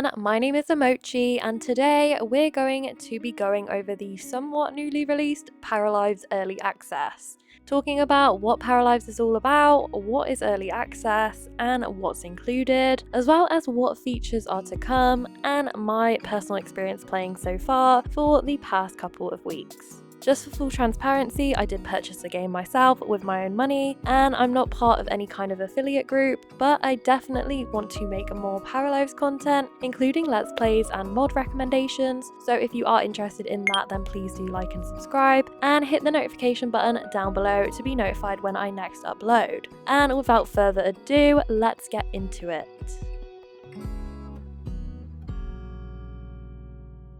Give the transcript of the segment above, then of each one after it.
everyone, my name is Amochi and today we're going to be going over the somewhat newly released Paralives Early Access, talking about what Paralives is all about, what is early access and what's included, as well as what features are to come and my personal experience playing so far for the past couple of weeks. Just for full transparency, I did purchase the game myself with my own money, and I'm not part of any kind of affiliate group, but I definitely want to make more Paralives content, including Let's Plays and mod recommendations, so if you are interested in that, then please do like and subscribe, and hit the notification button down below to be notified when I next upload. And without further ado, let's get into it.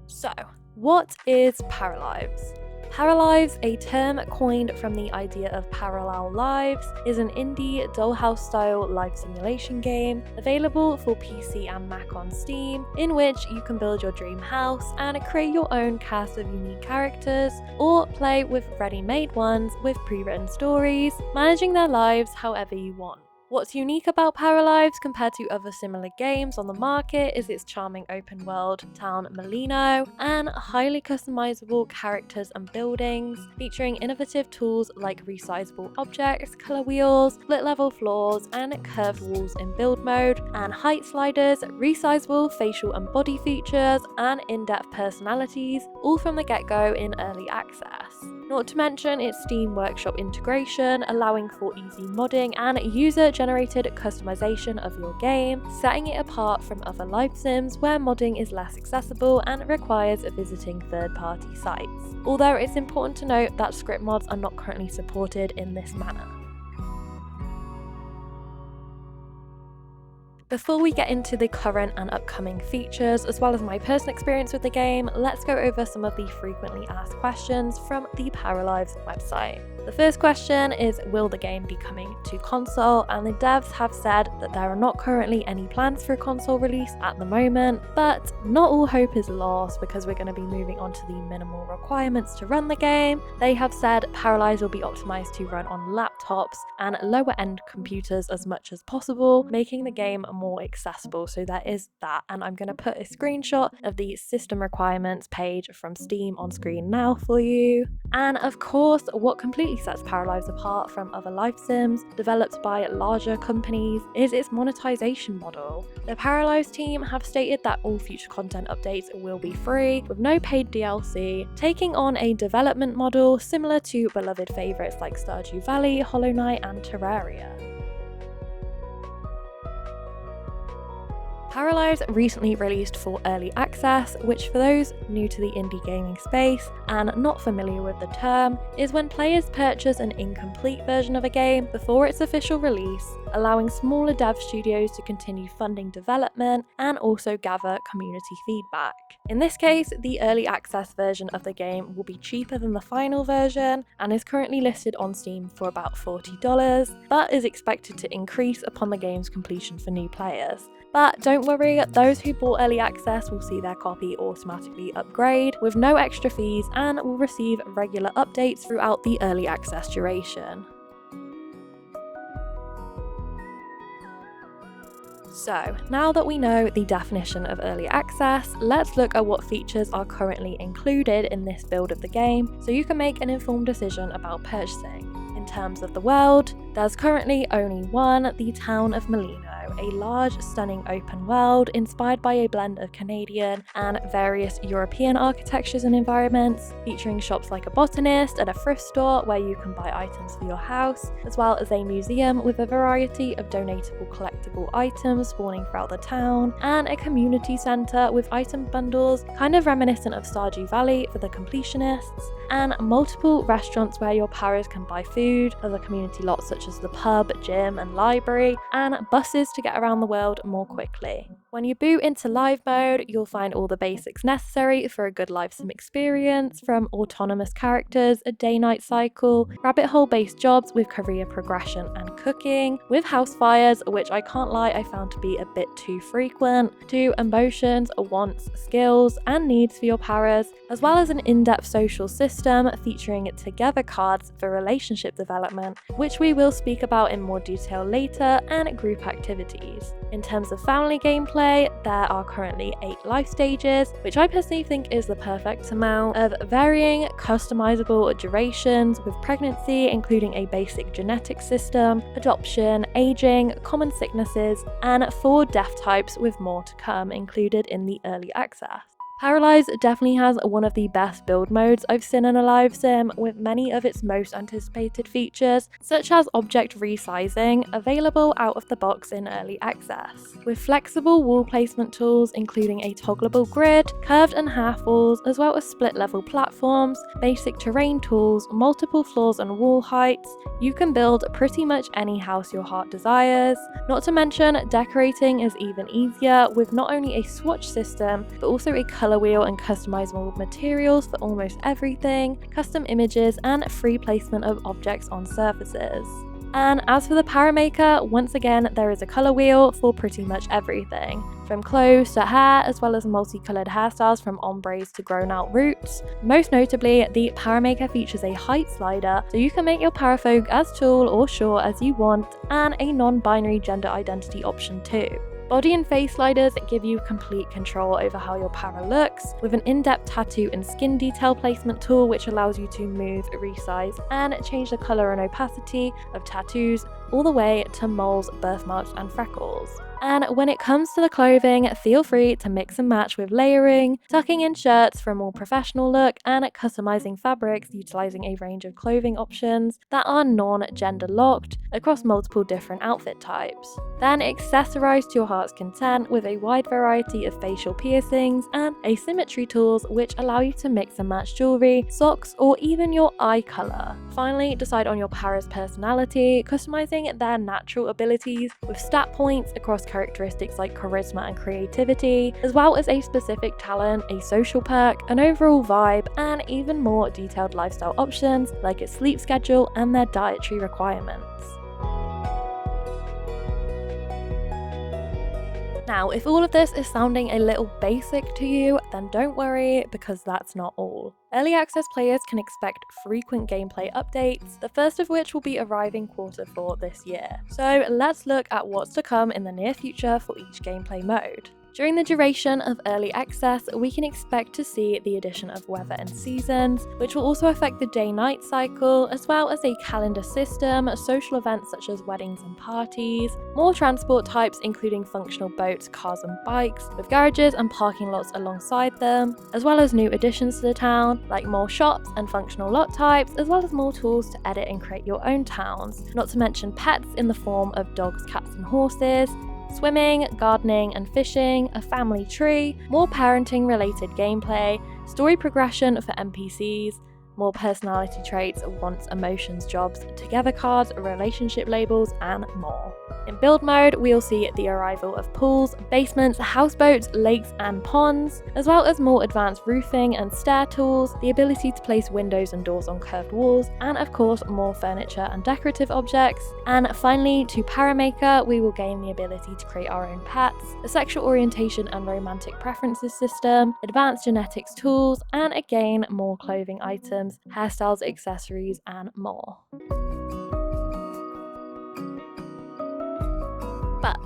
So, what is Paralives? Paralives, a term coined from the idea of parallel lives, is an indie dollhouse-style life simulation game available for PC and Mac on Steam, in which you can build your dream house and create your own cast of unique characters, or play with ready-made ones with pre-written stories, managing their lives however you want. What's unique about Paralives compared to other similar games on the market is its charming open world town Molino and highly customizable characters and buildings, featuring innovative tools like resizable objects, color wheels, split level floors and curved walls in build mode, and height sliders, resizable facial and body features, and in-depth personalities, all from the get-go in early access. Not to mention its Steam Workshop integration, allowing for easy modding and user-generated customization of your game, setting it apart from other life sims where modding is less accessible and requires visiting third-party sites. Although it's important to note that script mods are not currently supported in this manner. Before we get into the current and upcoming features, as well as my personal experience with the game, let's go over some of the frequently asked questions from the Paralives website. The first question is, will the game be coming to console? And the devs have said that there are not currently any plans for a console release at the moment, but not all hope is lost because we're going to be moving on to the minimal requirements to run the game. They have said Paralives will be optimized to run on laptops and lower end computers as much as possible, making the game more accessible. So there is that, and I'm going to put a screenshot of the system requirements page from Steam on screen now for you. And of course, what completely sets Paralives apart from other life sims developed by larger companies is its monetization model. The Paralives team have stated that all future content updates will be free, with no paid DLC, taking on a development model similar to beloved favourites like Stardew Valley, Hollow Knight and Terraria. Paralives recently released for early access, which for those new to the indie gaming space and not familiar with the term, is when players purchase an incomplete version of a game before its official release, allowing smaller dev studios to continue funding development and also gather community feedback. In this case, the early access version of the game will be cheaper than the final version and is currently listed on Steam for about $40, but is expected to increase upon the game's completion for new players. But don't worry, those who bought early access will see their copy automatically upgrade with no extra fees and will receive regular updates throughout the early access duration. So, now that we know the definition of early access, let's look at what features are currently included in this build of the game so you can make an informed decision about purchasing. In terms of the world, there's currently only one, the town of Molino, a large, stunning open world inspired by a blend of Canadian and various European architectures and environments, featuring shops like a botanist and a thrift store where you can buy items for your house, as well as a museum with a variety of donatable collectible items spawning throughout the town, and a community centre with item bundles kind of reminiscent of Stardew Valley for the completionists, and multiple restaurants where your paras can buy food, other community lots such as the pub, gym and library, and buses to get around the world more quickly. When you boot into live mode, you'll find all the basics necessary for a good live sim experience, from autonomous characters, a day-night cycle, rabbit hole based jobs with career progression and cooking, with house fires, which I can't lie I found to be a bit too frequent, to emotions, wants, skills and needs for your paras, as well as an in-depth social system featuring together cards for relationship development, which we will speak about in more detail later, and group activities. In terms of family gameplay, there are currently 8 life stages, which I personally think is the perfect amount of varying, customizable durations, with pregnancy including a basic genetic system, adoption, aging, common sicknesses, and 4 death types with more to come included in the early access. Paralives definitely has one of the best build modes I've seen in a live sim, with many of its most anticipated features, such as object resizing, available out of the box in early access. With flexible wall placement tools including a toggleable grid, curved and half walls, as well as split level platforms, basic terrain tools, multiple floors and wall heights, you can build pretty much any house your heart desires. Not to mention, decorating is even easier, with not only a swatch system, but also a colour wheel and customizable materials for almost everything, custom images, and free placement of objects on surfaces. And as for the paramaker, once again there is a colour wheel for pretty much everything, from clothes to hair, as well as multicoloured hairstyles from ombres to grown out roots. Most notably, the paramaker features a height slider, so you can make your parafolk as tall or short as you want, and a non-binary gender identity option too. Body and face sliders give you complete control over how your para looks, with an in-depth tattoo and skin detail placement tool which allows you to move, resize, and change the colour and opacity of tattoos all the way to moles, birthmarks, and freckles. And when it comes to the clothing, feel free to mix and match with layering, tucking in shirts for a more professional look, and customizing fabrics utilizing a range of clothing options that are non-gender locked across multiple different outfit types. Then accessorize to your heart's content with a wide variety of facial piercings and asymmetry tools which allow you to mix and match jewelry, socks, or even your eye color. Finally, decide on your para's personality, customizing their natural abilities with stat points across characteristics like charisma and creativity, as well as a specific talent, a social perk, an overall vibe, and even more detailed lifestyle options like its sleep schedule and their dietary requirements. Now, if all of this is sounding a little basic to you, then don't worry, because that's not all. Early access players can expect frequent gameplay updates, the first of which will be arriving Q4 this year. So let's look at what's to come in the near future for each gameplay mode. During the duration of early access, we can expect to see the addition of weather and seasons, which will also affect the day-night cycle, as well as a calendar system, social events such as weddings and parties, more transport types including functional boats, cars and bikes, with garages and parking lots alongside them, as well as new additions to the town, like more shops and functional lot types, as well as more tools to edit and create your own towns, not to mention pets in the form of dogs, cats and horses, swimming, gardening and fishing, a family tree, more parenting related gameplay, story progression for NPCs, more personality traits, wants, emotions, jobs, together cards, relationship labels, and more. In build mode, we'll see the arrival of pools, basements, houseboats, lakes and ponds, as well as more advanced roofing and stair tools, the ability to place windows and doors on curved walls, and of course more furniture and decorative objects. And finally, to Paramaker, we will gain the ability to create our own pets, a sexual orientation and romantic preferences system, advanced genetics tools, and again more clothing items, hairstyles, accessories, and more. But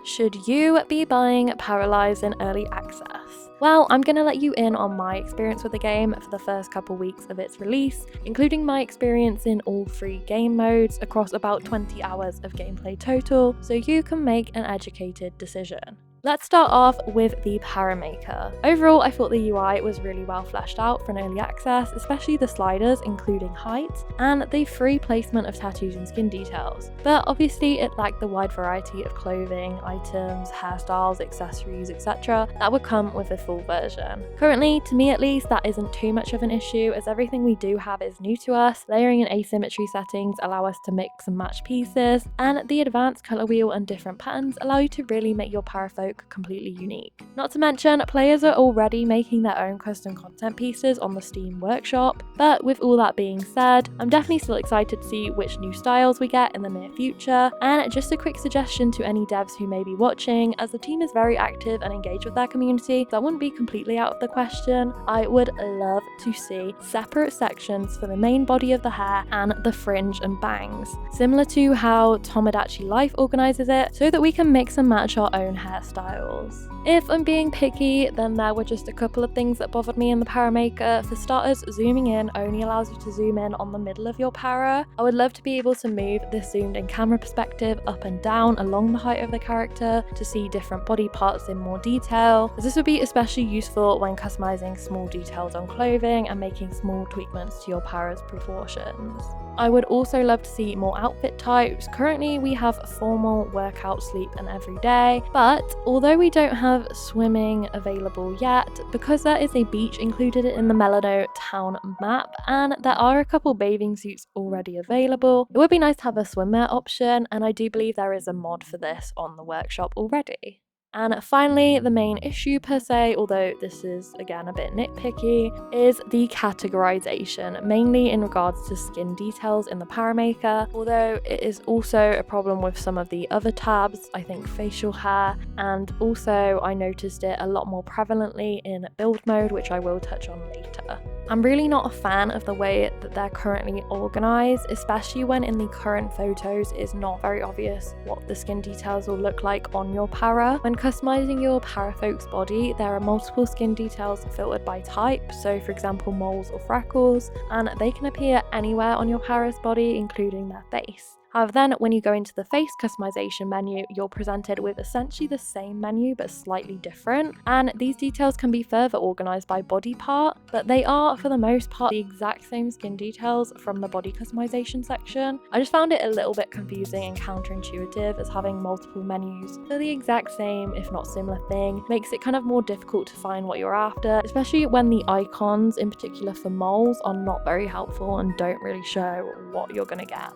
should you be buying Paralives in early access? Well, I'm going to let you in on my experience with the game for the first couple weeks of its release, including my experience in all 3 game modes across about 20 hours of gameplay total, so you can make an educated decision. Let's start off with the Paramaker. Overall, I thought the UI was really well fleshed out for an early access, especially the sliders including height, and the free placement of tattoos and skin details. But obviously it lacked the wide variety of clothing, items, hairstyles, accessories, etc. that would come with a full version. Currently, to me at least, that isn't too much of an issue, as everything we do have is new to us. Layering and asymmetry settings allow us to mix and match pieces, and the advanced colour wheel and different patterns allow you to really make your parafolk look completely unique. Not to mention, players are already making their own custom content pieces on the Steam Workshop, but with all that being said, I'm definitely still excited to see which new styles we get in the near future. And just a quick suggestion to any devs who may be watching, as the team is very active and engaged with their community, that wouldn't be completely out of the question. I would love to see separate sections for the main body of the hair and the fringe and bangs, similar to how Tomodachi Life organises it, so that we can mix and match our own hairstyles. If I'm being picky, then there were just a couple of things that bothered me in the paramaker. For starters, zooming in only allows you to zoom in on the middle of your para. I would love to be able to move this zoomed in camera perspective up and down along the height of the character to see different body parts in more detail, as this would be especially useful when customizing small details on clothing and making small tweakments to your para's proportions. I would also love to see more outfit types. Currently we have formal, workout, sleep and everyday, but although we don't have swimming available yet, because there is a beach included in the Melano town map and there are a couple bathing suits already available, it would be nice to have a swimwear option, and I do believe there is a mod for this on the workshop already. And finally, the main issue per se, although this is again a bit nitpicky, is the categorization, mainly in regards to skin details in the paramaker, although it is also a problem with some of the other tabs, I think facial hair, and also I noticed it a lot more prevalently in build mode, which I will touch on later. I'm really not a fan of the way that they're currently organised, especially when in the current photos it's not very obvious what the skin details will look like on your para. When customizing your para folk's body, there are multiple skin details filtered by type, so for example moles or freckles, and they can appear anywhere on your para's body, including their face. However, then when you go into the face customization menu, you're presented with essentially the same menu but slightly different, and these details can be further organised by body part, but they are for the most part the exact same skin details from the body customization section. I just found it a little bit confusing and counterintuitive, as having multiple menus for the exact same if not similar thing makes it kind of more difficult to find what you're after, especially when the icons, in particular for moles, are not very helpful and don't really show what you're going to get.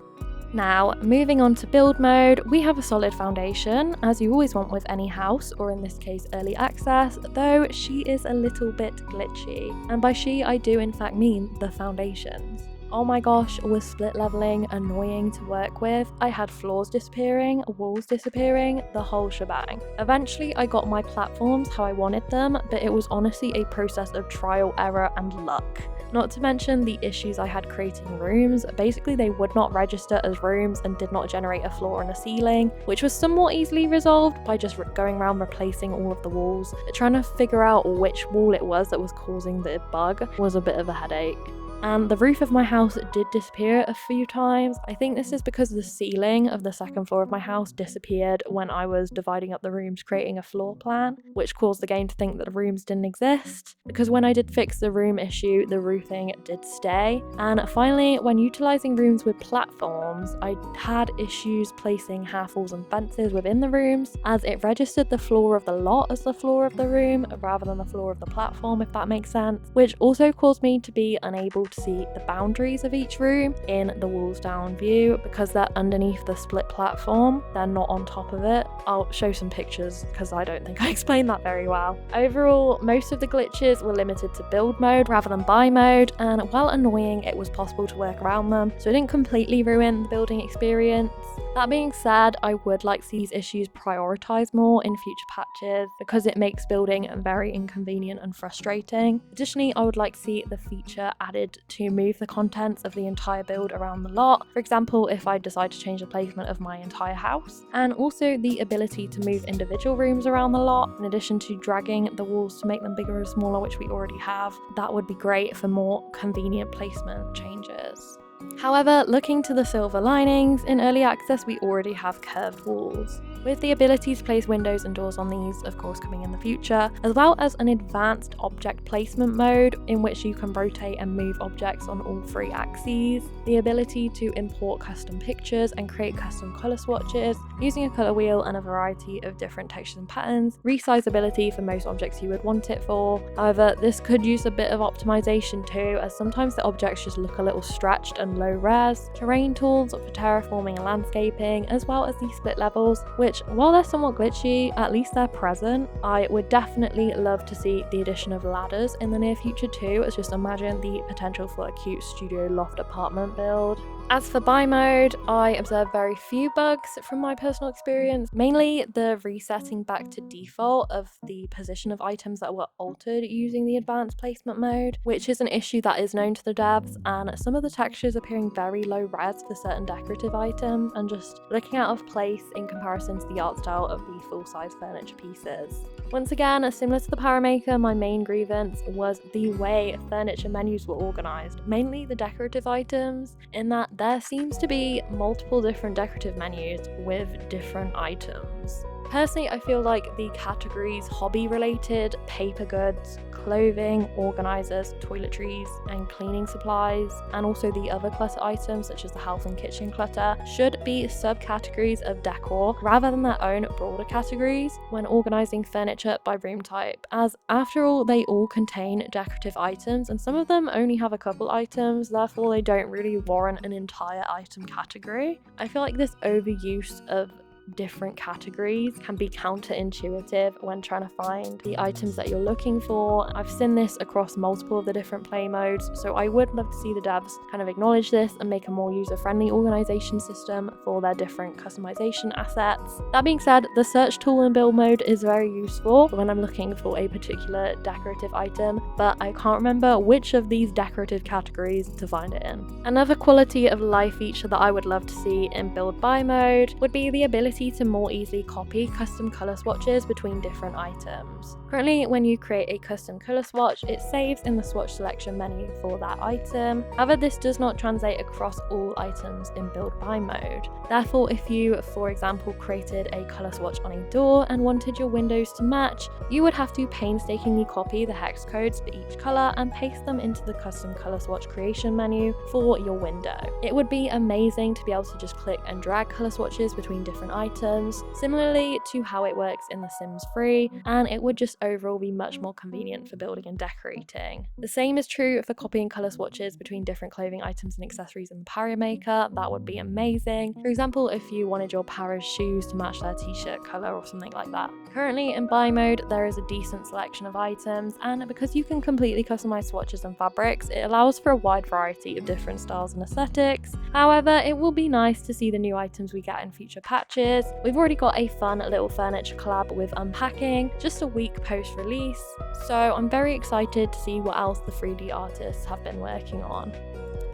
Now, moving on to build mode, we have a solid foundation, as you always want with any house, or in this case early access, though she is a little bit glitchy. And by she, I do in fact mean the foundations. Oh my gosh, was split leveling annoying to work with. I had floors disappearing, walls disappearing, the whole shebang. Eventually I got my platforms how I wanted them, but it was honestly a process of trial, error and luck. Not to mention the issues I had creating rooms. Basically they would not register as rooms and did not generate a floor and a ceiling, which was somewhat easily resolved by just going around replacing all of the walls. Trying to figure out which wall it was that was causing the bug was a bit of a headache. And the roof of my house did disappear a few times. I think this is because the ceiling of the second floor of my house disappeared when I was dividing up the rooms creating a floor plan, which caused the game to think that the rooms didn't exist, because when I did fix the room issue, the roofing did stay. And finally, when utilising rooms with platforms, I had issues placing half walls and fences within the rooms, as it registered the floor of the lot as the floor of the room rather than the floor of the platform, if that makes sense, which also caused me to be unable to see the boundaries of each room in the walls down view because they're underneath the split platform, they're not on top of it. I'll show some pictures because I don't think I explained that very well. Overall, most of the glitches were limited to build mode rather than buy mode, and while annoying, it was possible to work around them, so it didn't completely ruin the building experience. That being said, I would like to see these issues prioritised more in future patches because it makes building very inconvenient and frustrating. Additionally, I would like to see the feature added to move the contents of the entire build around the lot. For example, if I decide to change the placement of my entire house, and also the ability to move individual rooms around the lot, in addition to dragging the walls to make them bigger or smaller, which we already have. That would be great for more convenient placement changes. However, looking to the silver linings, in early access we already have curved walls, with the ability to place windows and doors on these, of course, coming in the future, as well as an advanced object placement mode in which you can rotate and move objects on all three axes, the ability to import custom pictures and create custom colour swatches using a colour wheel and a variety of different textures and patterns, resizability for most objects you would want it for. However, this could use a bit of optimization too, as sometimes the objects just look a little stretched and low res, terrain tools for terraforming and landscaping, as well as the split levels, which while they're somewhat glitchy, at least they're present. I would definitely love to see the addition of ladders in the near future too, as just imagine the potential for a cute studio loft apartment build. As for buy mode, I observed very few bugs from my personal experience, mainly the resetting back to default of the position of items that were altered using the advanced placement mode, which is an issue that is known to the devs, and some of the textures appearing very low res for certain decorative items and just looking out of place in comparison to the art style of the full-size furniture pieces. Once again, similar to the Paramaker, my main grievance was the way furniture menus were organised, mainly the decorative items, in that there seems to be multiple different decorative menus with different items. Personally, I feel like the categories hobby related, paper goods, clothing, organisers, toiletries, and cleaning supplies, and also the other clutter items such as the health and kitchen clutter, should be subcategories of decor rather than their own broader categories when organising furniture by room type, as after all, they all contain decorative items and some of them only have a couple items, therefore they don't really warrant an entire item category. I feel like this overuse of different categories can be counterintuitive when trying to find the items that you're looking for. I've seen this across multiple of the different play modes, so I would love to see the devs kind of acknowledge this and make a more user-friendly organization system for their different customization assets. That being said, the search tool in build mode is very useful when I'm looking for a particular decorative item, but I can't remember which of these decorative categories to find it in. Another quality of life feature that I would love to see in build by mode would be the ability to more easily copy custom color swatches between different items. Currently, when you create a custom color swatch, it saves in the swatch selection menu for that item. However, this does not translate across all items in build by mode. Therefore, if you, for example, created a color swatch on a door and wanted your windows to match, you would have to painstakingly copy the hex codes for each color and paste them into the custom color swatch creation menu for your window. It would be amazing to be able to just click and drag color swatches between different items, similarly to how it works in The Sims 3, and it would just overall be much more convenient for building and decorating. The same is true for copying color swatches between different clothing items and accessories in the Paramaker. That would be amazing. For example, if you wanted your Para's shoes to match their t-shirt color or something like that. Currently in buy mode, there is a decent selection of items, and because you can completely customize swatches and fabrics, it allows for a wide variety of different styles and aesthetics. However, it will be nice to see the new items we get in future patches. We've already got a fun little furniture collab with Unpacking just a week post-release, so I'm very excited to see what else the 3D artists have been working on.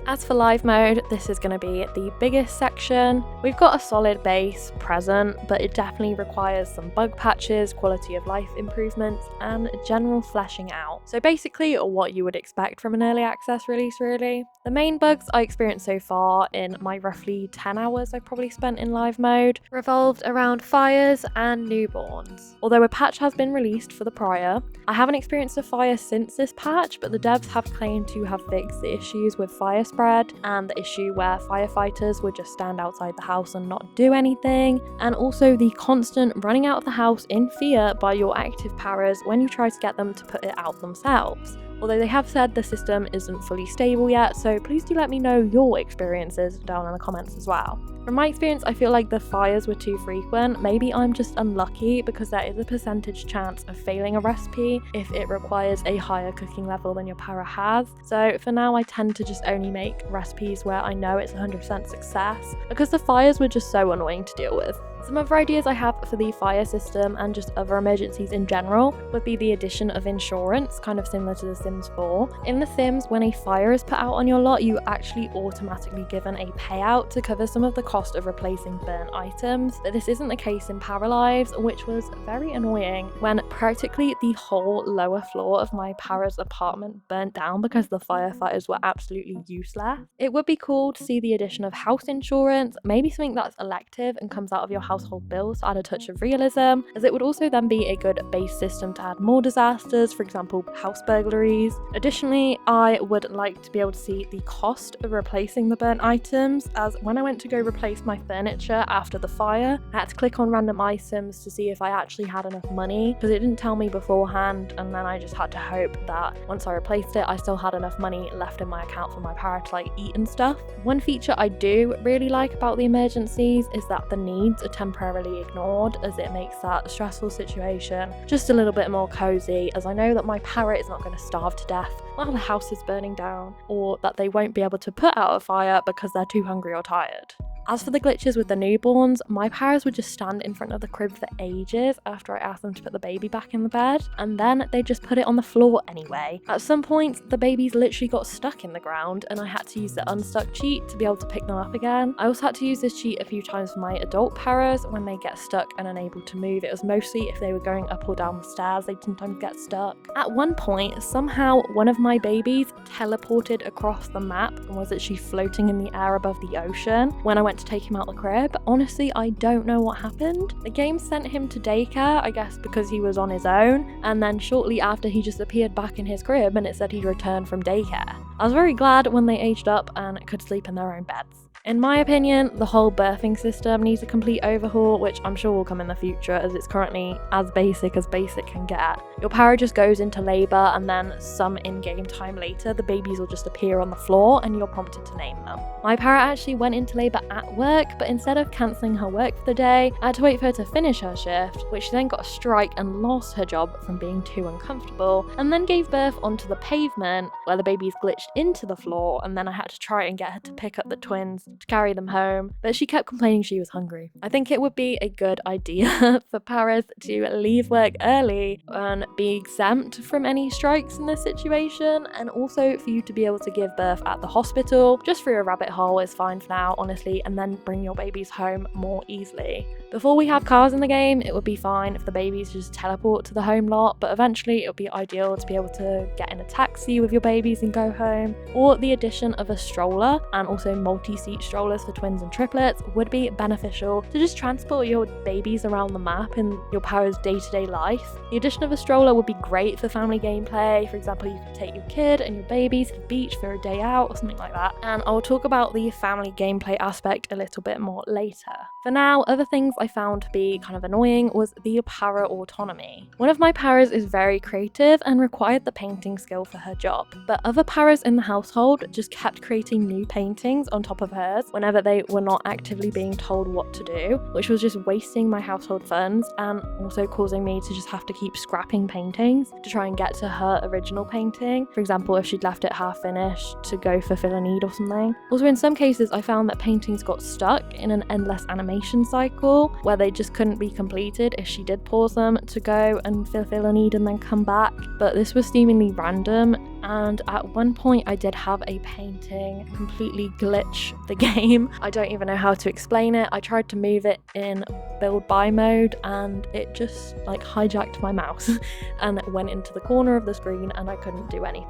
As for live mode, this is going to be the biggest section. We've got a solid base present, but it definitely requires some bug patches, quality of life improvements, and general fleshing out. So basically what you would expect from an early access release really. The main bugs I experienced so far in my roughly 10 hours I've probably spent in live mode revolved around fires and newborns. Although a patch has been released for the prior, I haven't experienced a fire since this patch, but the devs have claimed to have fixed the issues with fire spread and the issue where firefighters would just stand outside the house and not do anything, and also the constant running out of the house in fear by your active paras when you try to get them to put it out themselves. Although they have said the system isn't fully stable yet, so please do let me know your experiences down in the comments as well. From my experience, I feel like the fires were too frequent. Maybe I'm just unlucky because there is a percentage chance of failing a recipe if it requires a higher cooking level than your para has. So for now, I tend to just only make recipes where I know it's 100% success because the fires were just so annoying to deal with. Some other ideas I have for the fire system and just other emergencies in general would be the addition of insurance, kind of similar to The Sims 4. In The Sims, when a fire is put out on your lot, you actually automatically given a payout to cover some of the cost of replacing burnt items, but this isn't the case in Paralives, which was very annoying when practically the whole lower floor of my para's apartment burnt down because the firefighters were absolutely useless. It would be cool to see the addition of house insurance, maybe something that's elective and comes out of your household bills to add a touch of realism, as it would also then be a good base system to add more disasters, for example house burglaries. Additionally, I would like to be able to see the cost of replacing the burnt items, as when I went to go replace my furniture after the fire, I had to click on random items to see if I actually had enough money, because it didn't tell me beforehand, and then I just had to hope that once I replaced it I still had enough money left in my account for my para to like eat and stuff. One feature I do really like about the emergencies is that the needs are temporarily ignored, as it makes that stressful situation just a little bit more cozy, as I know that my parrot is not going to starve to death while the house is burning down, or that they won't be able to put out a fire because they're too hungry or tired. As for the glitches with the newborns, my parrots would just stand in front of the crib for ages after I asked them to put the baby back in the bed, and then they just put it on the floor anyway. At some point, the babies literally got stuck in the ground, and I had to use the unstuck cheat to be able to pick them up again. I also had to use this cheat a few times for my adult parrots when they get stuck and unable to move. It was mostly if they were going up or down the stairs, they'd sometimes get stuck. At one point, somehow one of my babies teleported across the map and was actually floating in the air above the ocean when I went to take him out the crib. Honestly, I don't know what happened. The game sent him to daycare, I guess because he was on his own, and then shortly after he just appeared back in his crib and it said he'd returned from daycare. I was very glad when they aged up and could sleep in their own beds. In my opinion, the whole birthing system needs a complete overhaul, which I'm sure will come in the future, as it's currently as basic can get. Your parrot just goes into labour, and then some in-game time later, the babies will just appear on the floor and you're prompted to name them. My parrot actually went into labour at work, but instead of cancelling her work for the day, I had to wait for her to finish her shift, which she then got a strike and lost her job from being too uncomfortable, and then gave birth onto the pavement where the babies glitched into the floor, and then I had to try and get her to pick up the twins to carry them home, but she kept complaining she was hungry. I think it would be a good idea for parrots to leave work early and be exempt from any strikes in this situation, and also for you to be able to give birth at the hospital. Just through a rabbit hole is fine for now, honestly, and then bring your babies home more easily. Before we have cars in the game, it would be fine if the babies just teleport to the home lot, but eventually it would be ideal to be able to get in a taxi with your babies and go home, or the addition of a stroller and also multi-seat strollers for twins and triplets would be beneficial to just transport your babies around the map in your parrot's day-to-day life. The addition of a stroller would be great for family gameplay. For example, you could take your kid and your babies to the beach for a day out or something like that, and I'll talk about the family gameplay aspect a little bit more later. For now, other things I found to be kind of annoying was the parrot autonomy. One of my parrots is very creative and required the painting skill for her job, but other parrots in the household just kept creating new paintings on top of hers whenever they were not actively being told what to do, which was just wasting my household funds and also causing me to just have to keep scrapping paintings to try and get to her original painting. For example, if she'd left it half finished to go fulfill a need or something. Also, in some cases I found that paintings got stuck in an endless animation cycle where they just couldn't be completed if she did pause them to go and fulfill a need and then come back, but this was seemingly random. And at one point I did have a painting completely glitch the game. I don't even know how to explain it. I tried to move it in build by mode and it just like hijacked my mouse and went into the corner of the screen and I couldn't do anything.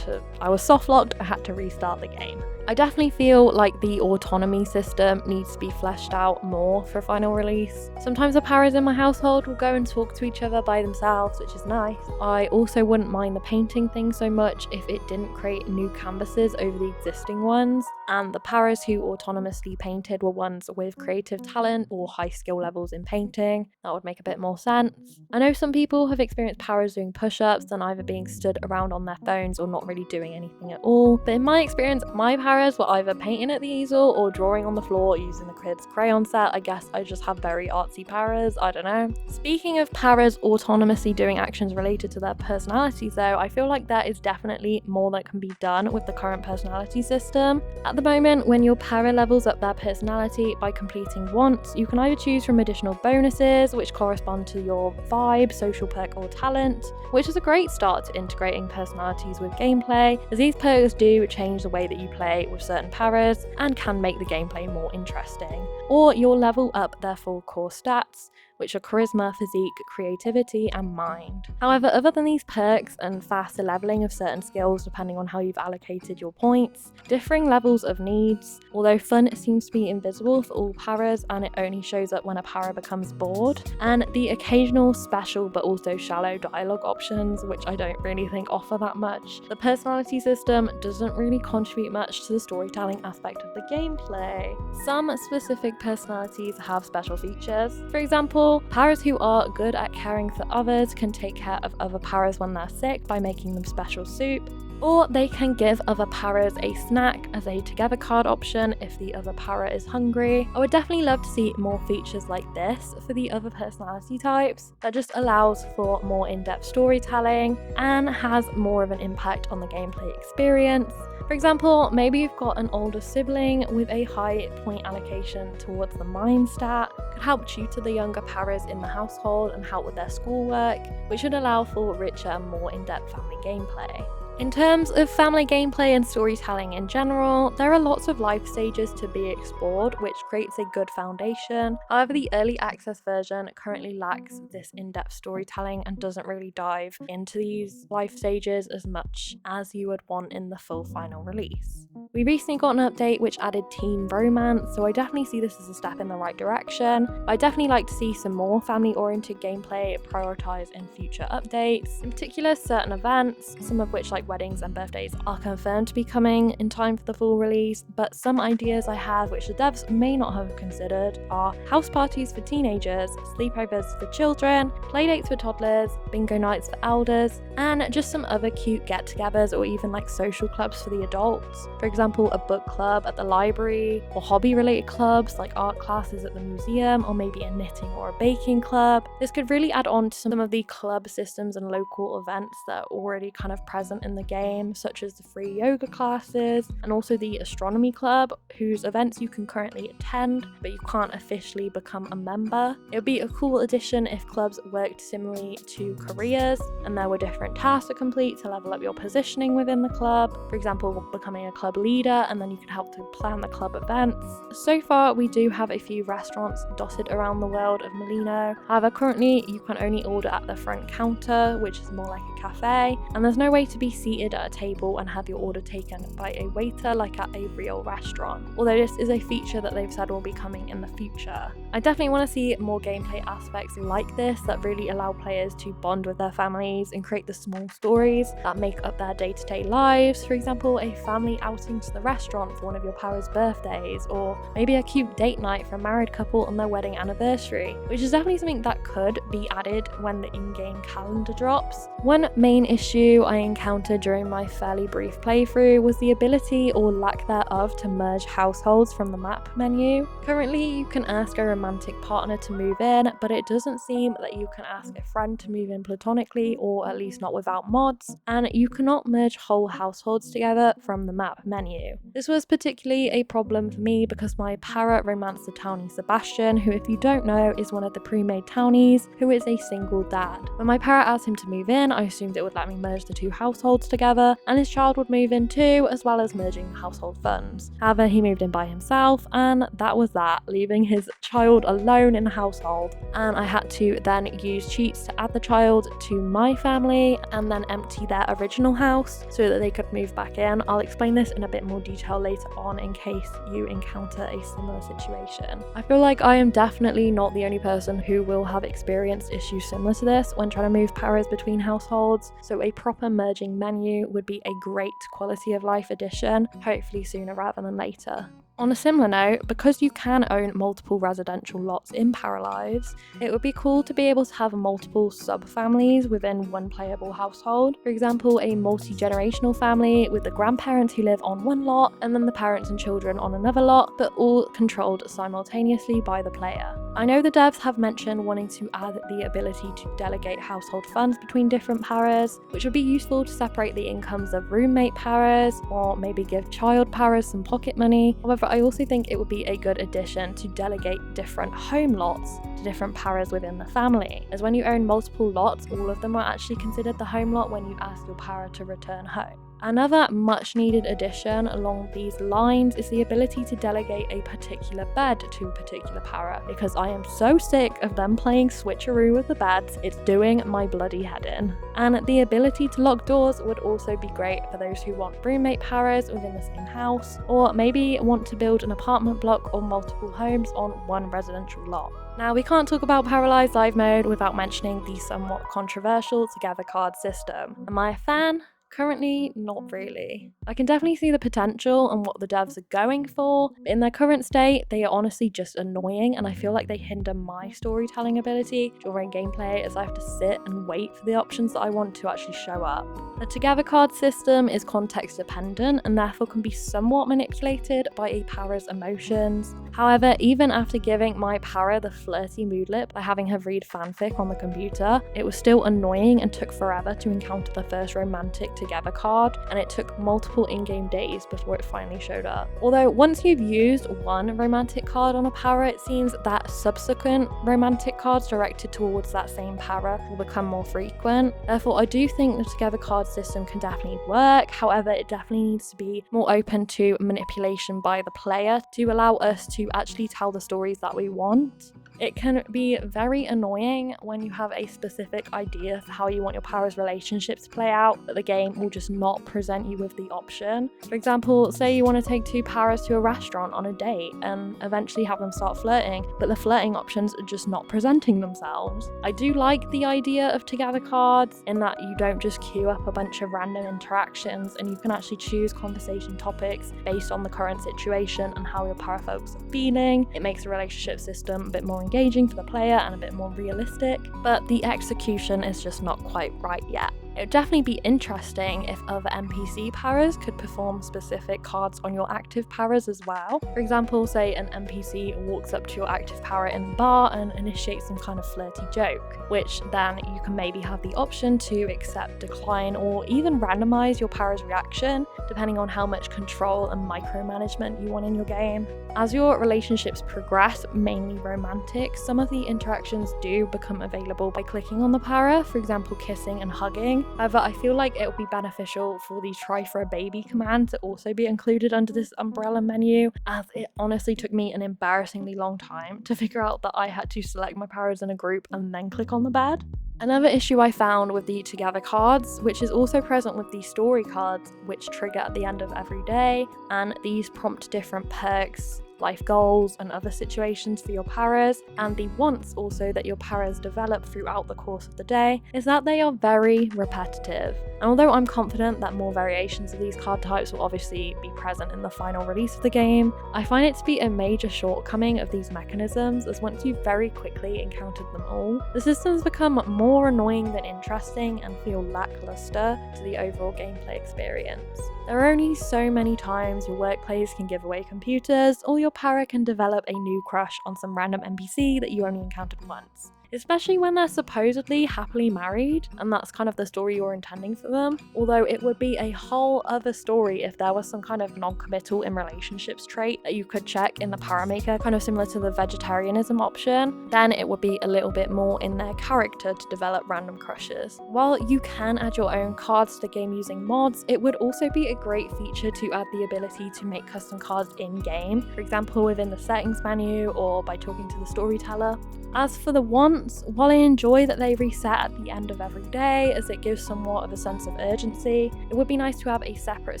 I was soft locked, I had to restart the game. I definitely feel like the autonomy system needs to be fleshed out more for final release. Sometimes the parrots in my household will go and talk to each other by themselves, which is nice. I also wouldn't mind the painting thing so much if it didn't create new canvases over the existing ones, and the parrots who autonomously painted were ones with creative talent or high skill levels in painting. That would make a bit more sense. I know some people have experienced parrots doing push-ups and either being stood around on their phones or not really doing anything at all, but in my experience, my parrots were either painting at the easel or drawing on the floor using the crib's crayon set. I guess I just have very artsy parrots, I don't know. Speaking of parrots autonomously doing actions related to their personalities though, I feel like there is definitely more that can be done with the current personality system. At the moment, when your parrot levels up their personality by completing wants, you can either choose from additional bonuses which correspond to your vibe, social perk or talent, which is a great start to integrating personalities with gameplay, as these perks do change the way that you play with certain parrots and can make the gameplay more interesting. Or you'll level up their full core stats, which are charisma, physique, creativity, and mind. However, other than these perks and faster leveling of certain skills depending on how you've allocated your points, differing levels of needs, although fun seems to be invisible for all paras and it only shows up when a para becomes bored, and the occasional special but also shallow dialogue options, which I don't really think offer that much. The personality system doesn't really contribute much to the storytelling aspect of the gameplay. Some specific personalities have special features. For example, paras who are good at caring for others can take care of other paras when they're sick by making them special soup, or they can give other paras a snack as a together card option if the other para is hungry. I would definitely love to see more features like this for the other personality types that just allows for more in-depth storytelling and has more of an impact on the gameplay experience. For example, maybe you've got an older sibling with a high point allocation towards the mind stat, could help tutor the younger paras in the household and help with their schoolwork, which should allow for richer and more in-depth family gameplay. In terms of family gameplay and storytelling in general, there are lots of life stages to be explored, which creates a good foundation. However, the early access version currently lacks this in-depth storytelling and doesn't really dive into these life stages as much as you would want in the full final release. We recently got an update which added teen romance, so I definitely see this as a step in the right direction. I'd definitely like to see some more family-oriented gameplay prioritized in future updates. In particular, certain events, some of which like weddings and birthdays are confirmed to be coming in time for the full release, but some ideas I have which the devs may not have considered are house parties for teenagers, sleepovers for children, playdates for toddlers, bingo nights for elders, and just some other cute get-togethers or even like social clubs for the adults. For example, a book club at the library, or hobby-related clubs like art classes at the museum, or maybe a knitting or a baking club. This could really add on to some of the club systems and local events that are already kind of present in the game, such as the free yoga classes and also the astronomy club, whose events you can currently attend but you can't officially become a member. It would be a cool addition if clubs worked similarly to careers and there were different tasks to complete to level up your positioning within the club. For example, becoming a club leader, and then you can help to plan the club events. So far we do have a few restaurants dotted around the world of Molino. However, currently you can only order at the front counter, which is more like a cafe, and there's no way to be seated at a table and have your order taken by a waiter like at a real restaurant, although this is a feature that they've said will be coming in the future. I definitely want to see more gameplay aspects like this that really allow players to bond with their families and create the small stories that make up their day-to-day lives. For example, a family outing to the restaurant for one of your para's birthdays, or maybe a cute date night for a married couple on their wedding anniversary, which is definitely something that could be added when the in-game calendar drops. One main issue I encountered during my fairly brief playthrough was the ability or lack thereof to merge households from the map menu. Currently you can ask a romantic partner to move in, but it doesn't seem that you can ask a friend to move in platonically, or at least not without mods, and you cannot merge whole households together from the map menu. This was particularly a problem for me because my para romanced the townie Sebastian, who, if you don't know, is one of the pre-made townies who is a single dad. When my para asked him to move in, I assumed it would let me merge the two households together and his child would move in too, as well as merging household funds. However, he moved in by himself and that was that, leaving his child alone in the household, and I had to then use cheats to add the child to my family and then empty their original house so that they could move back in. I'll explain this in a bit more detail later on in case you encounter a similar situation. I feel like I am definitely not the only person who will have experienced issues similar to this when trying to move paras between households, so a proper merging menu would be a great quality of life addition, hopefully sooner rather than later. On a similar note, because you can own multiple residential lots in Paralives, it would be cool to be able to have multiple sub-families within one playable household. For example, a multi-generational family with the grandparents who live on one lot and then the parents and children on another lot, but all controlled simultaneously by the player. I know the devs have mentioned wanting to add the ability to delegate household funds between different paras, which would be useful to separate the incomes of roommate paras, or maybe give child paras some pocket money. However, I also think it would be a good addition to delegate different home lots to different paras within the family, as when you own multiple lots, all of them are actually considered the home lot when you ask your para to return home. Another much needed addition along these lines is the ability to delegate a particular bed to a particular para, because I am so sick of them playing switcheroo with the beds, it's doing my bloody head in. And the ability to lock doors would also be great for those who want roommate paras within the same house, or maybe want to build an apartment block or multiple homes on one residential lot. Now, we can't talk about Paralives Live Mode without mentioning the somewhat controversial Together card system. Am I a fan? Currently, not really. I can definitely see the potential and what the devs are going for, but in their current state, they are honestly just annoying, and I feel like they hinder my storytelling ability during gameplay, as I have to sit and wait for the options that I want to actually show up. The Together card system is context dependent and therefore can be somewhat manipulated by a para's emotions. However, even after giving my para the flirty moodlet by having her read fanfic on the computer, it was still annoying and took forever to encounter the first romantic Together card, and it took multiple in-game days before it finally showed up. Although once you've used one romantic card on a para, it seems that subsequent romantic cards directed towards that same para will become more frequent. Therefore, I do think the Together card system can definitely work. However, it definitely needs to be more open to manipulation by the player to allow us to actually tell the stories that we want. It can be very annoying when you have a specific idea for how you want your para's relationships to play out, but the game will just not present you with the option. For example, say you want to take two paras to a restaurant on a date and eventually have them start flirting, but the flirting options are just not presenting themselves. I do like the idea of Together cards in that you don't just queue up a bunch of random interactions, and you can actually choose conversation topics based on the current situation and how your para folks are feeling. It makes the relationship system a bit more engaging for the player and a bit more realistic, but the execution is just not quite right yet. It would definitely be interesting if other NPC paras could perform specific cards on your active paras as well. For example, say an NPC walks up to your active para in the bar and initiates some kind of flirty joke, which then you can maybe have the option to accept, decline, or even randomize your para's reaction, depending on how much control and micromanagement you want in your game. As your relationships progress, mainly romantic, some of the interactions do become available by clicking on the para, for example kissing and hugging. However, I feel like it would be beneficial for the try for a baby command to also be included under this umbrella menu, as it honestly took me an embarrassingly long time to figure out that I had to select my paras in a group and then click on the bed. Another issue I found with the Together cards, which is also present with the story cards, which trigger at the end of every day, and these prompt different perks, life goals, and other situations for your paras, and the wants also that your paras develop throughout the course of the day, is that they are very repetitive. And although I'm confident that more variations of these card types will obviously be present in the final release of the game, I find it to be a major shortcoming of these mechanisms, as once you've very quickly encountered them all, the systems become more annoying than interesting and feel lackluster to the overall gameplay experience. There are only so many times your workplace can give away computers, or your para can develop a new crush on some random NPC that you only encountered once. Especially when they're supposedly happily married, and that's kind of the story you're intending for them. Although it would be a whole other story if there was some kind of non-committal in relationships trait that you could check in the paramaker, kind of similar to the vegetarianism option, then it would be a little bit more in their character to develop random crushes. While you can add your own cards to the game using mods, it would also be a great feature to add the ability to make custom cards in-game, for example within the settings menu or by talking to the storyteller. As for the wants, while I enjoy that they reset at the end of every day as it gives somewhat of a sense of urgency, it would be nice to have a separate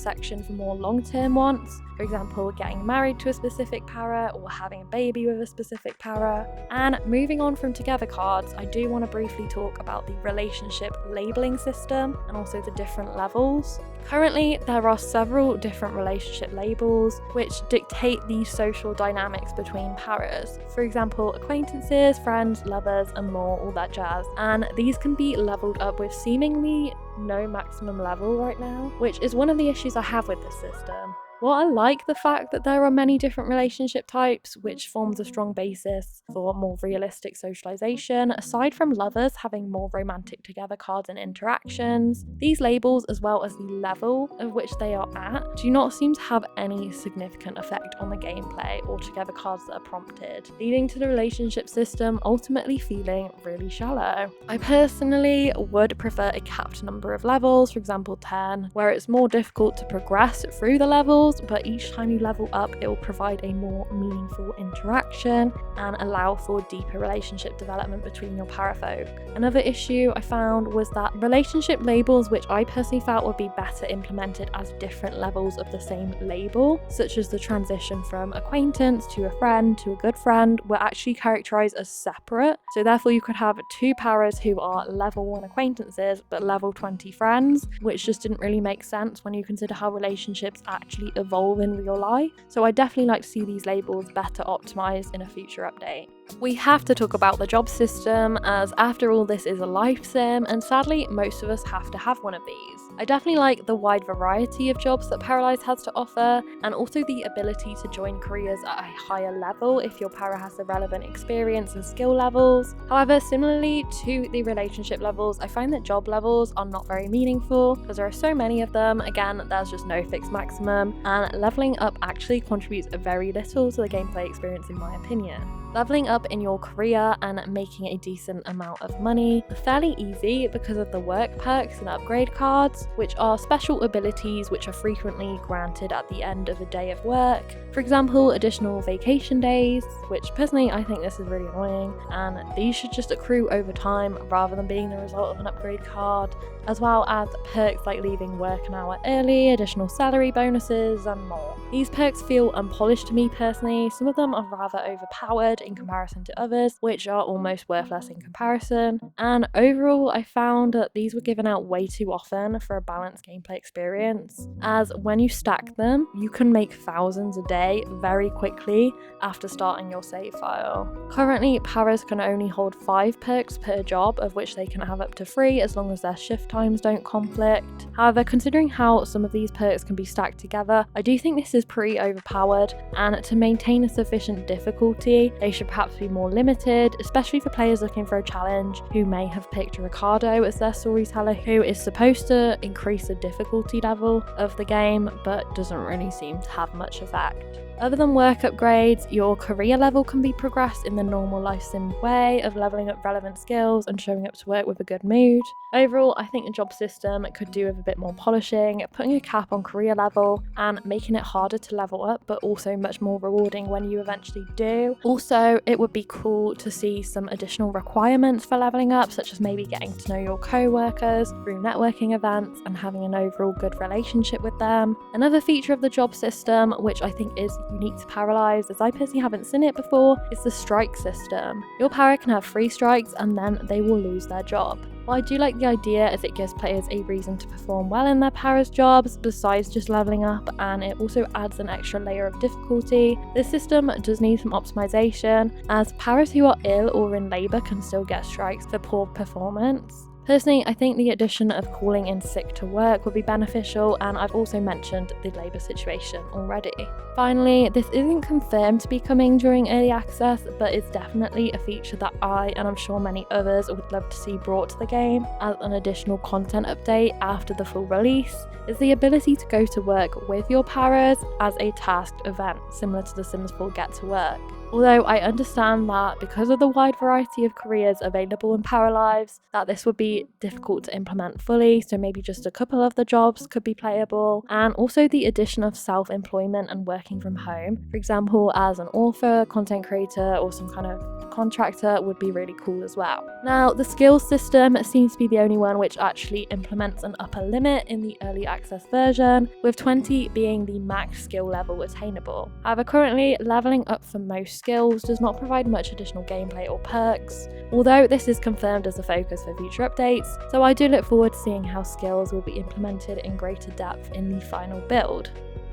section for more long-term wants, for example getting married to a specific para or having a baby with a specific para. And moving on from Together cards, I do want to briefly talk about the relationship labeling system and also the different levels. Currently, there are several different relationship labels which dictate the social dynamics between paras. For example, acquaintances, friends, lovers, and more, all that jazz. And these can be leveled up with seemingly no maximum level right now, which is one of the issues I have with this system. While I like the fact that there are many different relationship types, which forms a strong basis for more realistic socialization, aside from lovers having more romantic together cards and interactions, these labels, as well as the level of which they are at, do not seem to have any significant effect on the gameplay or together cards that are prompted, leading to the relationship system ultimately feeling really shallow. I personally would prefer a capped number of levels, for example 10, where it's more difficult to progress through the levels, but each time you level up it will provide a more meaningful interaction and allow for deeper relationship development between your parafolk. Another issue I found was that relationship labels, which I personally felt would be better implemented as different levels of the same label, such as the transition from acquaintance to a friend to a good friend, were actually characterized as separate. So therefore you could have two paras who are level 1 acquaintances but level 20 friends, which just didn't really make sense when you consider how relationships actually evolve in real life. So I definitely like to see these labels better optimized in a future update. We have to talk about the job system, as after all this is a life sim, and sadly most of us have to have one of these. I definitely like the wide variety of jobs that Paralives has to offer, and also the ability to join careers at a higher level if your para has the relevant experience and skill levels. However, similarly to the relationship levels, I find that job levels are not very meaningful because there are so many of them. Again, there's just no fixed maximum, and leveling up actually contributes very little to the gameplay experience in my opinion. Leveling up in your career and making a decent amount of money are fairly easy because of the work perks and upgrade cards, which are special abilities which are frequently granted at the end of a day of work. For example, additional vacation days, which personally I think this is really annoying, and these should just accrue over time rather than being the result of an upgrade card, as well as perks like leaving work an hour early, additional salary bonuses, and more. These perks feel unpolished to me personally. Some of them are rather overpowered in comparison to others, which are almost worthless in comparison, and overall I found that these were given out way too often for a balanced gameplay experience, as when you stack them you can make thousands a day very quickly after starting your save file. Currently paras can only hold 5 perks per job, of which they can have up to 3 as long as their shift times don't conflict. However, considering how some of these perks can be stacked together, I do think this is pretty overpowered, and to maintain a sufficient difficulty they should perhaps be more limited, especially for players looking for a challenge who may have picked Ricardo as their storyteller, who is supposed to increase the difficulty level of the game but doesn't really seem to have much effect. Other than work upgrades, your career level can be progressed in the normal life sim way of leveling up relevant skills and showing up to work with a good mood. Overall, I think the job system could do with a bit more polishing, putting a cap on career level and making it harder to level up, but also much more rewarding when you eventually do. Also, it would be cool to see some additional requirements for leveling up, such as maybe getting to know your co-workers through networking events and having an overall good relationship with them. Another feature of the job system, which I think is unique to Paralives, as I personally haven't seen it before, is the strike system. Your para can have 3 strikes and then they will lose their job. While I do like the idea, as it gives players a reason to perform well in their para's jobs besides just leveling up, and it also adds an extra layer of difficulty, this system does need some optimization, as paras who are ill or in labour can still get strikes for poor performance. Personally, I think the addition of calling in sick to work would be beneficial, and I've also mentioned the labour situation already. Finally, this isn't confirmed to be coming during early access, but it's definitely a feature that I, and I'm sure many others, would love to see brought to the game as an additional content update after the full release, is the ability to go to work with your paras as a tasked event, similar to the Sims 4 Get to Work. Although I understand that because of the wide variety of careers available in Paralives, that this would be difficult to implement fully, so maybe just a couple of the jobs could be playable, and also the addition of self-employment and working from home, for example as an author, content creator, or some kind of contractor, would be really cool as well. Now, the skills system seems to be the only one which actually implements an upper limit in the early access version, with 20 being the max skill level attainable. However, currently leveling up for most skills does not provide much additional gameplay or perks, although this is confirmed as a focus for future updates, so I do look forward to seeing how skills will be implemented in greater depth in the final build.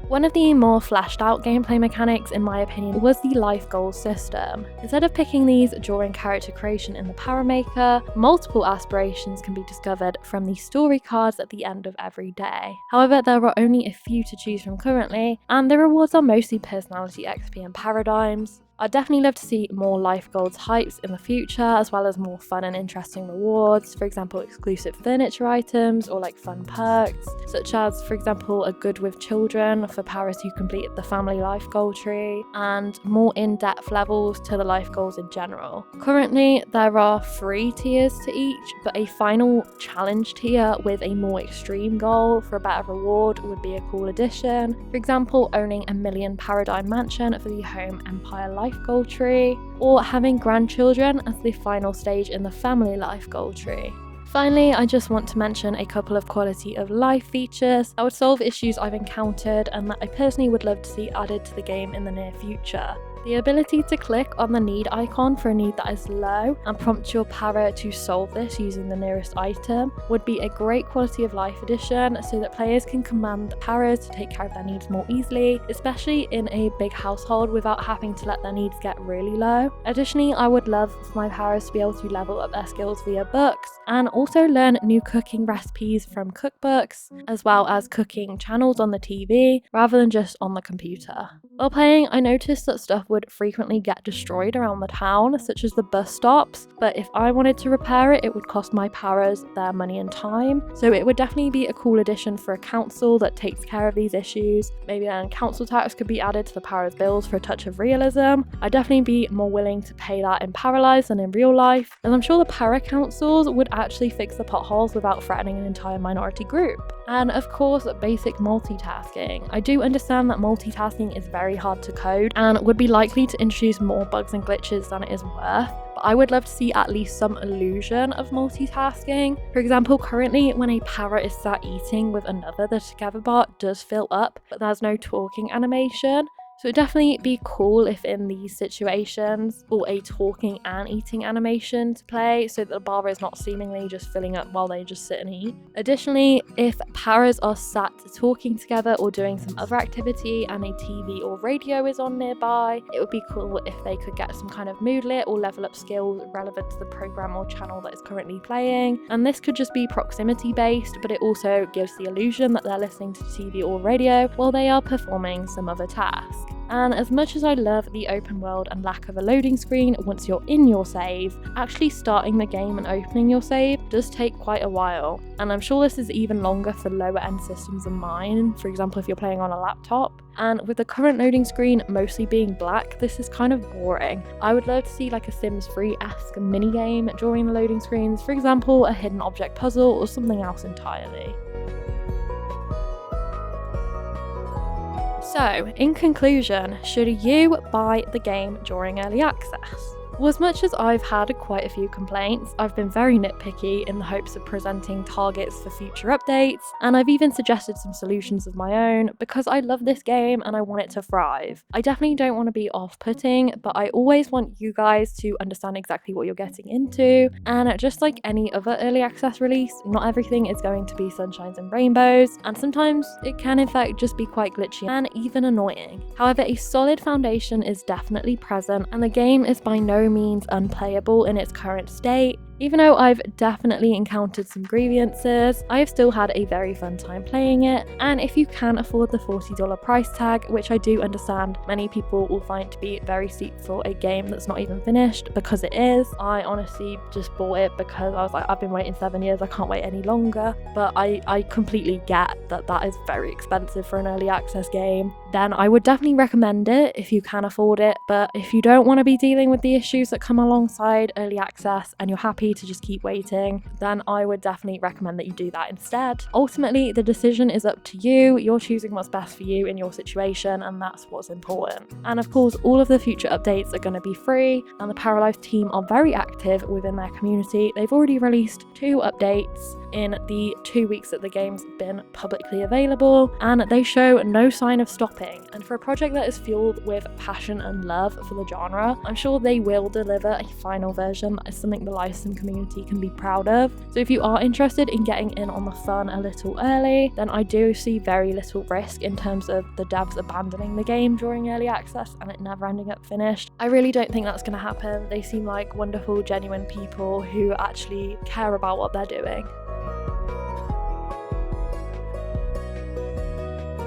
One of the more fleshed out gameplay mechanics, in my opinion, was the life goals system. Instead of picking these during character creation in the Paramaker, multiple aspirations can be discovered from the story cards at the end of every day. However, there are only a few to choose from currently, and the rewards are mostly personality XP and paradigms. I'd definitely love to see more life goals hypes in the future, as well as more fun and interesting rewards, for example exclusive furniture items or like fun perks, such as for example a good with children for powers who completed the family life goal tree, and more in-depth levels to the life goals in general. Currently there are 3 tiers to each, but a final challenge tier with a more extreme goal for a better reward would be a cool addition. For example, owning a million paradigm mansion for the home empire life goal tree, or having grandchildren as the final stage in the family life goal tree. Finally, I just want to mention a couple of quality of life features that would solve issues I've encountered and that I personally would love to see added to the game in the near future. The ability to click on the need icon for a need that is low and prompt your para to solve this using the nearest item would be a great quality of life addition, so that players can command the paras to take care of their needs more easily, especially in a big household, without having to let their needs get really low. Additionally, I would love for my paras to be able to level up their skills via books and also learn new cooking recipes from cookbooks, as well as cooking channels on the TV rather than just on the computer. While playing, I noticed that stuff would frequently get destroyed around the town, such as the bus stops, but if I wanted to repair it, it would cost my paras their money and time, so it would definitely be a cool addition for a council that takes care of these issues. Maybe then council tax could be added to the paras' bills for a touch of realism. I'd definitely be more willing to pay that in Paralives than in real life, and I'm sure the para councils would actually fix the potholes without threatening an entire minority group. And of course, basic multitasking. I do understand that multitasking is very hard to code and would be likely to introduce more bugs and glitches than it is worth, but I would love to see at least some illusion of multitasking. For example, currently when a para is sat eating with another, the together bar does fill up, but there's no talking animation. So it'd definitely be cool if in these situations, or a talking and eating animation to play, so that the bar is not seemingly just filling up while they just sit and eat. Additionally, if paras are sat talking together or doing some other activity and a TV or radio is on nearby, it would be cool if they could get some kind of moodlet or level up skills relevant to the program or channel that is currently playing. And this could just be proximity based, but it also gives the illusion that they're listening to TV or radio while they are performing some other task. And as much as I love the open world and lack of a loading screen once you're in your save, actually starting the game and opening your save does take quite a while. And I'm sure this is even longer for lower end systems than mine, for example if you're playing on a laptop. And with the current loading screen mostly being black, this is kind of boring. I would love to see like a Sims 3-esque minigame during the loading screens, for example a hidden object puzzle or something else entirely. So, in conclusion, should you buy the game during early access? Well, as much as I've had quite a few complaints, I've been very nitpicky in the hopes of presenting targets for future updates, and I've even suggested some solutions of my own because I love this game and I want it to thrive. I definitely don't want to be off-putting, but I always want you guys to understand exactly what you're getting into, and just like any other early access release, not everything is going to be sunshines and rainbows, and sometimes it can in fact just be quite glitchy and even annoying. However, a solid foundation is definitely present, and the game is by no means unplayable in its current state. Even though I've definitely encountered some grievances, I have still had a very fun time playing it, and if you can afford the $40 price tag, which I do understand many people will find to be very steep for a game that's not even finished, because it is. I honestly just bought it because I was like, I've been waiting 7 years, I can't wait any longer, but I completely get that that is very expensive for an early access game. Then I would definitely recommend it if you can afford it, but if you don't want to be dealing with the issues that come alongside early access and you're happy to just keep waiting, then I would definitely recommend that you do that instead. Ultimately, the decision is up to you. You're choosing what's best for you in your situation, and that's what's important. And of course, all of the future updates are going to be free, and the Paralives team are very active within their community. They've already released 2 updates, in the 2 weeks that the game's been publicly available, and they show no sign of stopping. And for a project that is fueled with passion and love for the genre, I'm sure they will deliver a final version that is something the live sim community can be proud of. So if you are interested in getting in on the fun a little early, then I do see very little risk in terms of the devs abandoning the game during early access and it never ending up finished. I really don't think that's going to happen. They seem like wonderful, genuine people who actually care about what they're doing.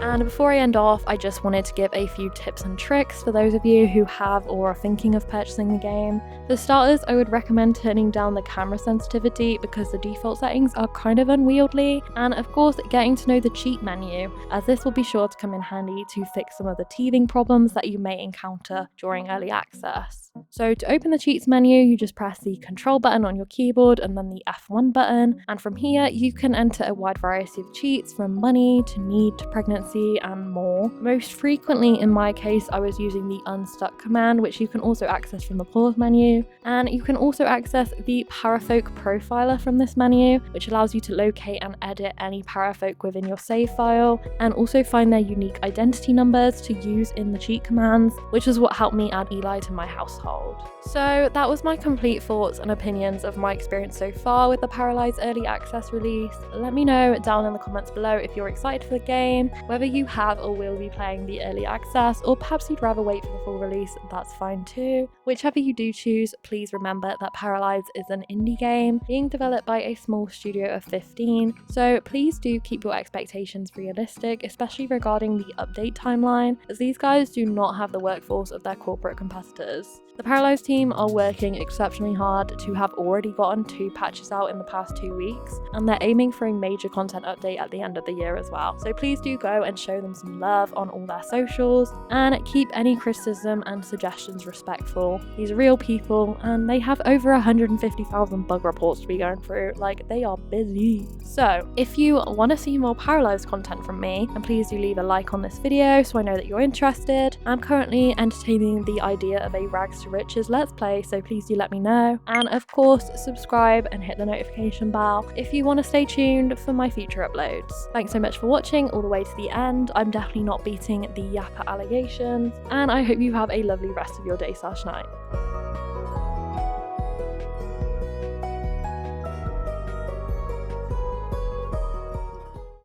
And before I end off, I just wanted to give a few tips and tricks for those of you who have or are thinking of purchasing the game. For starters, I would recommend turning down the camera sensitivity because the default settings are kind of unwieldy, and of course getting to know the cheat menu, as this will be sure to come in handy to fix some of the teething problems that you may encounter during early access. So to open the cheats menu, you just press the control button on your keyboard and then the F1 button, and from here you can enter a wide variety of cheats from money to need to pregnancy and more. Most frequently in my case I was using the unstuck command, which you can also access from the pause menu, and you can also access the parafolk profiler from this menu, which allows you to locate and edit any parafolk within your save file and also find their unique identity numbers to use in the cheat commands, which is what helped me add Eli to my household. So that was my complete thoughts and opinions of my experience so far with the Paralives early access release. Let me know down in the comments below if you're excited for the game, whether you have or will be playing the early access, or perhaps you'd rather wait for the full release. That's fine too. Whichever you do choose, please remember that Paralives is an indie game being developed by a small studio of 15, so please do keep your expectations realistic, especially regarding the update timeline, as these guys do not have the workforce of their corporate competitors. The Paralives team are working exceptionally hard to have already gotten 2 patches out in the past 2 weeks, and they're aiming for a major content update at the end of the year as well. So please do go and show them some love on all their socials, and keep any criticism and suggestions respectful. These are real people, and they have over 150,000 bug reports to be going through. Like, they are busy. So if you want to see more Paralives content from me, then please do leave a like on this video so I know that you're interested. I'm currently entertaining the idea of a rags to riches let's play, so please do let me know, and of course subscribe and hit the notification bell if you want to stay tuned for my future uploads. Thanks so much for watching all the way to the end. I'm definitely not beating the Yappa allegations, and I hope you have a lovely rest of your day/night.